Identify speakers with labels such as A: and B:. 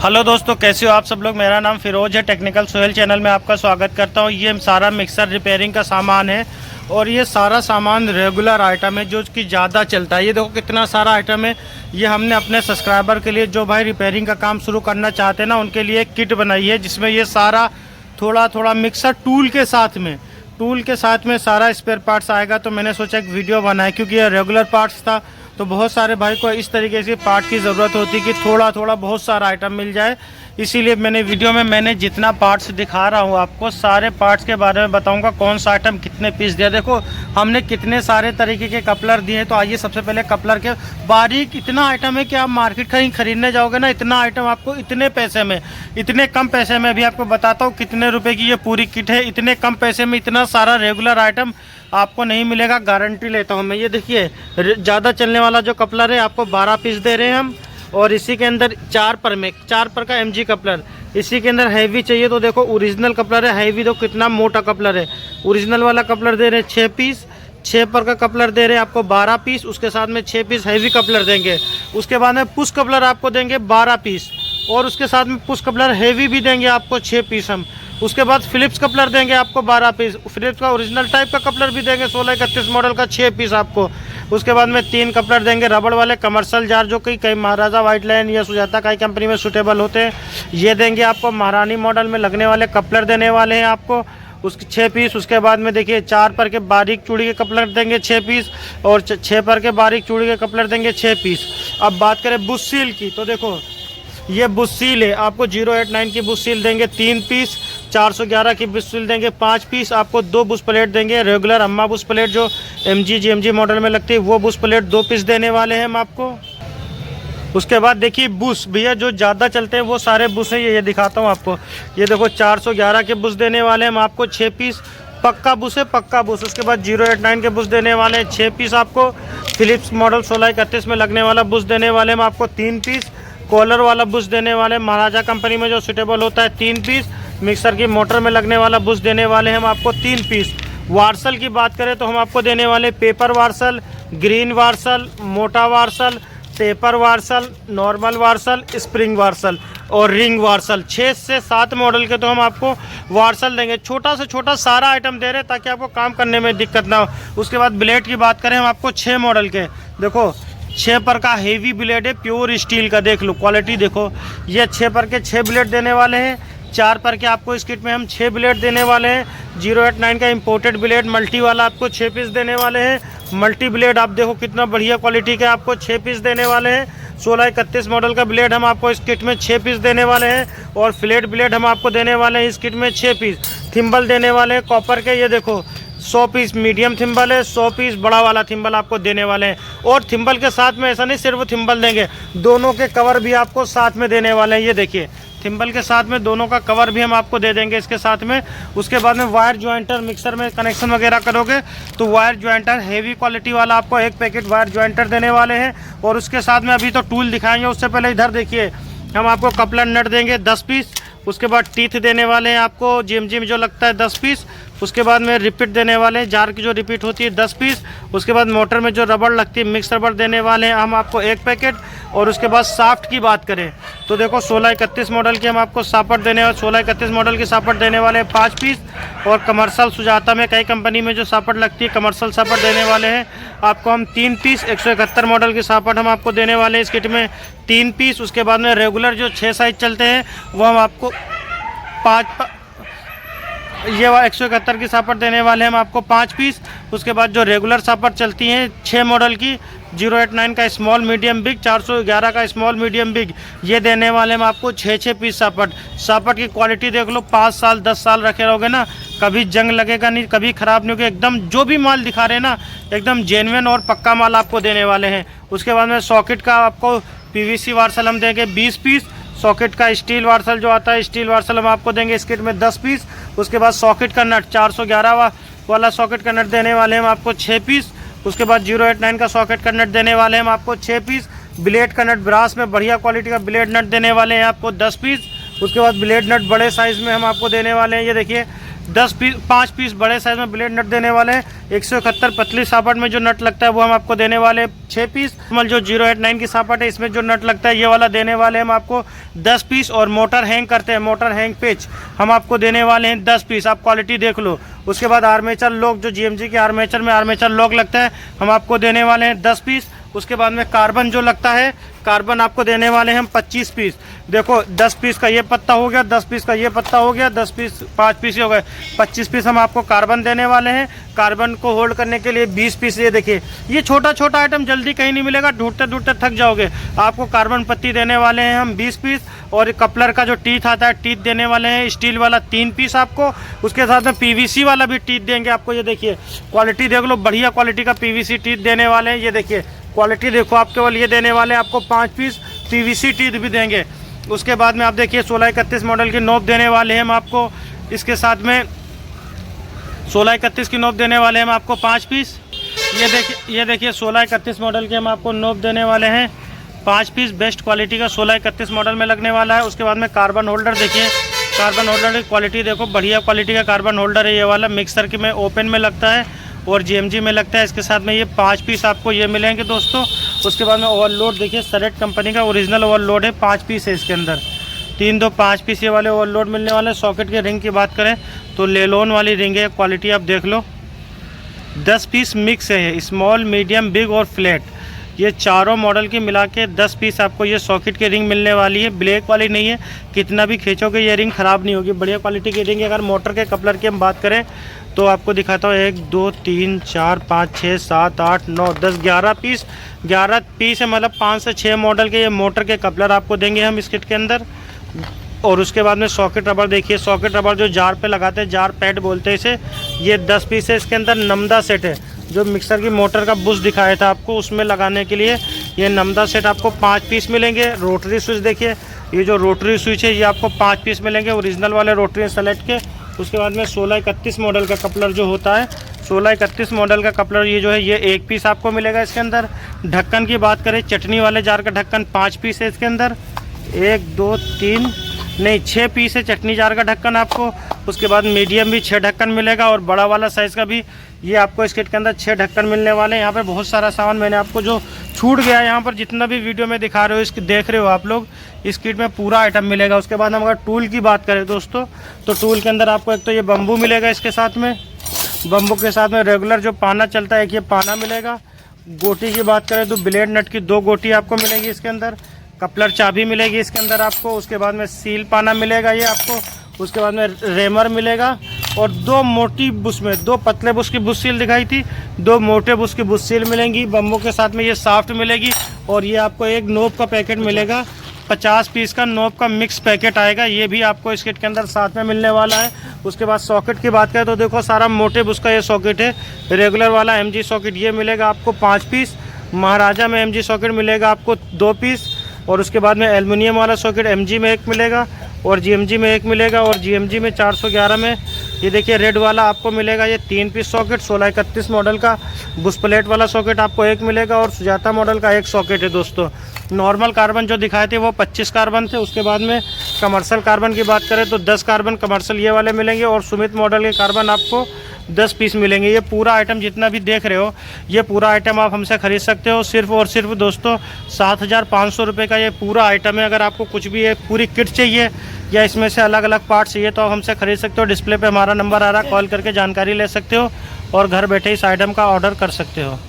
A: Hello दोस्तों, कैसे हो आप सब लोग। मेरा नाम फिरोज है। टेक्निकल सोहेल चैनल में आपका स्वागत करता हूं। ये सारा मिक्सर रिपेयरिंग का सामान है और ये सारा सामान रेगुलर आइटम है जो कि ज़्यादा चलता है। ये देखो कितना सारा आइटम है। ये हमने अपने सब्सक्राइबर के लिए, जो भाई रिपेयरिंग का काम शुरू करना चाहते हैं ना, उनके लिए एक किट बनाई है जिसमें ये सारा थोड़ा थोड़ा मिक्सर टूल के साथ में सारा स्पेयर पार्ट्स आएगा। तो मैंने सोचा एक वीडियो बनाए, क्योंकि ये रेगुलर पार्ट्स था तो बहुत सारे भाई को इस तरीके से पार्ट की ज़रूरत होती कि थोड़ा थोड़ा बहुत सारा आइटम मिल जाए। इसीलिए वीडियो में मैंने जितना पार्ट्स दिखा रहा हूँ आपको, सारे पार्ट्स के बारे में बताऊंगा। कौन सा आइटम कितने पीस दिया, देखो हमने कितने सारे तरीके के कपलर दिए। तो आइए सबसे पहले कपलर के बारीक इतना आइटम है कि आप मार्केट कहीं खरीदने जाओगे ना, इतना आइटम आपको इतने पैसे में, इतने कम पैसे में, अभी आपको बताता हूँ कितने रुपए की ये पूरी किट है। इतने कम पैसे में इतना सारा रेगुलर आइटम आपको नहीं मिलेगा, गारंटी लेता हूँ मैं। ये देखिए ज़्यादा चलने वाला जो कपलर है आपको 12 पीस दे रहे हैं हम। और इसी के अंदर 4 पर का MG कपलर। इसी के अंदर हैवी चाहिए तो देखो ओरिजिनल कपलर है, हैवी तो कितना मोटा कपलर है। ओरिजिनल वाला कपलर दे रहे हैं 6 पीस। 6 पर का कपलर दे रहे हैं आपको 12 पीस। उसके साथ में 6 पीस हैवी कपलर देंगे। उसके बाद में पुश कपलर आपको देंगे 12 पीस और उसके साथ में पुश कपलर हैवी भी देंगे आपको 6 पीस हम। उसके बाद फिलिप्स कपलर देंगे आपको 12 पीस। फिलिप्स का ओरिजिनल टाइप का कपलर भी देंगे 1631 मॉडल का 6 पीस आपको। उसके बाद में 3 कपलर देंगे रबड़ वाले कमर्शियल जार, जो कि कई महाराजा वाइट लाइन या सुजाता कई कंपनी में सूटेबल होते हैं। ये देंगे आपको। महारानी मॉडल में लगने वाले कपलर देने वाले हैं आपको, उसके 6 पीस। उसके बाद में देखिए 4 पर के बारीक चूड़ी के कपलर देंगे 6 पीस और 6 पर के बारीक चूड़ी के कपलर देंगे 6 पीस। अब बात करें बुश सील की, तो देखो ये बुश सील है, आपको 089 की बुश सील देंगे 3 पीस। 411 की बुश सील देंगे 5 पीस। आपको 2 बुश प्लेट देंगे रेगुलर अम्मा बुश प्लेट, जो MG GMG मॉडल में लगती है, वो बुश प्लेट 2 पीस देने वाले हैं हम आपको। उसके बाद देखिए बुश, भैया जो ज़्यादा चलते हैं वो सारे बुश हैं। ये दिखाता हूँ आपको। ये देखो 411 के बुश देने वाले हैं हम आपको 6 पीस। पक्का बुश है, पक्का बुश। उसके बाद 089 के बुश देने वाले हैं 6 पीस आपको। फिलिप्स मॉडल 1631 में लगने वाला बुश देने वाले हम आपको 3 पीस। कॉलर वाला बुश देने वाले महाराजा कंपनी में जो सूटेबल होता है 3 पीस। मिक्सर की मोटर में लगने वाला बुश देने वाले हम आपको 3 पीस। वार्सल की बात करें तो हम आपको देने वाले पेपर वार्सल, ग्रीन वार्सल, मोटा वार्सल, टेपर वार्सल, नॉर्मल वार्सल, स्प्रिंग वार्सल और रिंग वार्सल। 6 से 7 मॉडल के तो हम आपको वार्सल देंगे। छोटा से छोटा सारा आइटम दे रहे हैं ताकि आपको काम करने में दिक्कत ना हो। उसके बाद ब्लेड की बात करें हम आपको 6 मॉडल के, देखो 6 पर का हेवी ब्लेड है, प्योर स्टील का, देख लो क्वालिटी देखो। ये 6 पर के 6 ब्लेड देने वाले हैं। 4 पर के आपको इस किट में हम 6 ब्लेड देने वाले हैं। 089 का इंपोर्टेड ब्लेड मल्टी वाला आपको 6 पीस देने वाले हैं। मल्टी ब्लेड आप देखो कितना बढ़िया क्वालिटी का, आपको 6 पीस देने वाले हैं। 1631 मॉडल का ब्लेड हम आपको इस किट में 6 पीस देने वाले हैं। और फ्लैट ब्लेड हम आपको देने वाले हैं इस किट में 6 पीस। थिम्बल देने वाले हैं कॉपर के, ये देखो 100 पीस मीडियम थिम्बल है, 100 पीस बड़ा वाला थिम्बल आपको देने वाले हैं। और थिम्बल के साथ में ऐसा नहीं सिर्फ थिम्बल देंगे, दोनों के कवर भी आपको साथ में देने वाले हैं। ये देखिए थिम्बल के साथ में दोनों का कवर भी हम आपको दे देंगे इसके साथ में। उसके बाद में वायर ज्वाइंटर, मिक्सर में कनेक्शन वगैरह करोगे तो वायर ज्वाइंटर हैवी क्वालिटी वाला आपको 1 पैकेट वायर ज्वाइंटर देने वाले हैं। और उसके साथ में अभी तो टूल दिखाएंगे, उससे पहले इधर देखिए हम आपको कपलर नट देंगे 10 पीस। उसके बाद टीथ देने वाले हैं आपको GMG में जो लगता है 10 पीस। उसके बाद में रिपीट देने वाले हैं, जार की जो रिपीट होती है 10 पीस। उसके बाद मोटर में जो रबड़ लगती है मिक्स रबड़ देने वाले हैं हम आपको 1 पैकेट। और उसके बाद साफ्ट की बात करें तो देखो 1631 मॉडल की हम आपको सापट देने वाले, 1631 मॉडल की सापट देने वाले हैं 5 पीस। और कमर्शियल सुजाता में कई कंपनी में जो सापट लगती है कमर्शियल सापट देने वाले हैं आपको हम 3 पीस। 171 मॉडल की सापट हम आपको देने वाले हैं इस किट में 3 पीस। उसके बाद में रेगुलर जो 6 साइज चलते हैं वो हम आपको 5, ये 171 की सापट देने वाले हम आपको 5 पीस। उसके बाद जो रेगुलर सापट चलती हैं 6 मॉडल की, 089 का स्मॉल मीडियम बिग, 411 का स्मॉल मीडियम बिग, ये देने वाले हम आपको 6 पीस सापट। सापट की क्वालिटी देख लो, 5 साल 10 साल रखे रहोगे ना, कभी जंग लगेगा नहीं, कभी ख़राब नहीं होगा। एकदम जो भी माल दिखा रहे हैं ना एकदम जेन्युइन और पक्का माल आपको देने वाले हैं। उसके बाद में सॉकेट का आपको PVC वार्सल हम देंगे 20 पीस। सॉकेट का स्टील वार्सल जो आता है, स्टील वार्सल हम आपको देंगे इस किट में 10 पीस। उसके बाद सॉकेट का नट 411 वाला सॉकेट का नट देने वाले हम आपको 6 पीस। उसके बाद 089 का सॉकेट का नट देने वाले हम आपको 6 पीस। ब्लेड का नट ब्रास में बढ़िया क्वालिटी का ब्लेड नट देने वाले हैं आपको 10 पीस। उसके बाद ब्लेड नट बड़े साइज़ में हम आपको देने वाले हैं, ये देखिए 10 पीस 5 पीस बड़े साइज में ब्लेड नट देने वाले हैं। 171 पतली सापट में जो नट लगता है वो हम आपको देने वाले हैं 6 पीस। जो 089 की सापट है इसमें जो नट लगता है ये वाला देने वाले हैं हम आपको 10 पीस। और मोटर हैंग करते हैं, मोटर हैंग पेच हम आपको देने वाले हैं 10 पीस। आप क्वालिटी देख लो। उसके बाद आर्मेचर लॉक, जो GMG के आर्मेचर में आर्मेचर लॉक लगता है हम आपको देने वाले हैं 10 पीस। उसके बाद में कार्बन जो लगता है, कार्बन आपको देने वाले हैं हम 25 पीस। देखो 10 पीस का ये पत्ता हो गया, 10 पीस का ये पत्ता हो गया, 10 पीस 5 पीस हो गए, 25 पीस हम आपको कार्बन देने वाले हैं। कार्बन को होल्ड करने के लिए 20 पीस। ये देखिए ये छोटा छोटा आइटम जल्दी कहीं नहीं मिलेगा, ढूंढते ढूंढते थक जाओगे। आपको कार्बन पत्ती देने वाले हैं हम 20 पीस। और कपलर का जो टीथ आता है टीथ देने वाले हैं स्टील वाला 3 पीस आपको। उसके साथ में PVC वाला भी टीथ देंगे आपको। ये देखिए क्वालिटी देख लो, बढ़िया क्वालिटी का PVC टीथ देने वाले हैं। ये देखिए क्वालिटी देखो, आप केवल ये देने वाले हैं आपको 5 पीस PVC टीथ भी देंगे। उसके बाद में आप देखिए 1631 मॉडल की नोब देने वाले हैं हम आपको। इसके साथ में 1631 की नोब देने वाले हैं हम आपको 5 पीस। ये देखिए 1631 मॉडल के हम आपको नोब देने वाले हैं 5 पीस। बेस्ट क्वालिटी का 1631 मॉडल में लगने वाला है। उसके बाद में कार्बन होल्डर देखिए, कार्बन होल्डर की क्वालिटी देखो, बढ़िया क्वालिटी का कार्बन होल्डर है ये वाला। मिक्सर के में ओपन में लगता है और GMG में लगता है। इसके साथ में ये 5 पीस आपको ये मिलेंगे दोस्तों। उसके बाद में ओवरलोड देखिए, सरेट कंपनी का ओरिजिनल ओवरलोड है, 5 पीस है इसके अंदर। 3 2 5 पीस ये वाले ओवरलोड मिलने वाले। सॉकेट के रिंग की बात करें तो लेलोन वाली रिंग है, क्वालिटी आप देख लो। 10 पीस मिक्स है, स्मॉल मीडियम बिग और फ्लैट। ये चारों मॉडल की मिला के 10 पीस आपको ये सॉकेट की रिंग मिलने वाली है। ब्लैक वाली नहीं है, कितना भी खींचोगे ये रिंग ख़राब नहीं होगी, बढ़िया क्वालिटी की रिंग है। अगर मोटर के कपलर की हम बात करें तो आपको दिखाता हूँ 1 2 3 4 5 6 7 8 9 10 11 पीस। 11 पीस है, मतलब 5 से 6 मॉडल के ये मोटर के कपलर आपको देंगे हम इस किट के अंदर। और उसके बाद में सॉकेट रबर देखिए, सॉकेट रबर जो जार पे लगाते हैं, जार पैड बोलते हैं इसे, ये 10 पीस है। इसके अंदर नमदा सेट है, जो मिक्सर की मोटर का बुश दिखाया था आपको उसमें लगाने के लिए ये नमदा सेट आपको 5 पीस मिलेंगे। रोटरी स्विच देखिए, ये जो रोटरी स्विच है ये आपको 5 पीस मिलेंगे, ओरिजिनल वाले रोटरी सेलेक्ट के। उसके बाद में 1631 मॉडल का कपलर जो होता है, 1631 मॉडल का कपलर ये जो है ये 1 पीस आपको मिलेगा इसके अंदर। ढक्कन की बात करें, चटनी वाले जार का ढक्कन 5 पीस है इसके अंदर। 1 2 3 नहीं 6 पीस है चटनी जार का ढक्कन आपको। उसके बाद मीडियम भी 6 ढक्कन मिलेगा और बड़ा वाला साइज़ का भी ये आपको इस किट के अंदर 6 ढक्कन मिलने वाले हैं। यहाँ पे बहुत सारा सामान मैंने आपको जो छूट गया है, यहाँ पर जितना भी वीडियो में दिखा रहे हो इसकी देख रहे हो आप लोग, इस किट में पूरा आइटम मिलेगा। उसके बाद हम अगर टूल की बात करें दोस्तों, तो टूल के अंदर आपको एक तो ये बम्बू मिलेगा, इसके साथ में बम्बू के साथ में रेगुलर जो पाना चलता है एक ये पाना मिलेगा। गोटी की बात करें तो ब्लेड नट की 2 गोटी आपको मिलेगी इसके अंदर। कपलर चाबी मिलेगी इसके अंदर आपको। उसके बाद में सील पाना मिलेगा ये आपको। उसके बाद में रेमर मिलेगा और 2 मोटी बुश में 2 पतले बुश की बुश सील दिखाई थी, 2 मोटे बुश की बुश सील मिलेंगी। बम्बू के साथ में ये सॉफ्ट मिलेगी और ये आपको एक नोब का पैकेट मिलेगा, 50 पीस का नोब का मिक्स पैकेट आएगा, ये भी आपको इस किट के अंदर साथ में मिलने वाला है। उसके बाद सॉकेट की बात करें तो देखो सारा मोटे बुश का ये सॉकेट है, रेगुलर वाला MG सॉकेट ये मिलेगा आपको 5 पीस। महाराजा में MG सॉकेट मिलेगा आपको 2 पीस। और उसके बाद में एल्युमिनियम वाला सॉकेट MG में 1 मिलेगा और GMG में 1 मिलेगा। और GMG में 411 में ये देखिए रेड वाला आपको मिलेगा ये 3 पीस सॉकेट। 1631 मॉडल का बुश प्लेट वाला सॉकेट आपको 1 मिलेगा और सुजाता मॉडल का 1 सॉकेट है दोस्तों। नॉर्मल कार्बन जो दिखाए थे वो 25 कार्बन थे। उसके बाद में कमर्शियल कार्बन की बात करें तो 10 कार्बन कमर्शियल ये वाले मिलेंगे और सुमित मॉडल के कार्बन आपको 10 पीस मिलेंगे। ये पूरा आइटम जितना भी देख रहे हो ये पूरा आइटम आप हमसे ख़रीद सकते हो सिर्फ और सिर्फ दोस्तों 7500 रुपये का ये पूरा आइटम है। अगर आपको कुछ भी ये पूरी किट चाहिए या इसमें से अलग अलग पार्ट चाहिए तो आप हमसे ख़रीद सकते हो। डिस्प्ले पे हमारा नंबर आ रहा है, कॉल करके जानकारी ले सकते हो और घर बैठे इस आइटम का ऑर्डर कर सकते हो।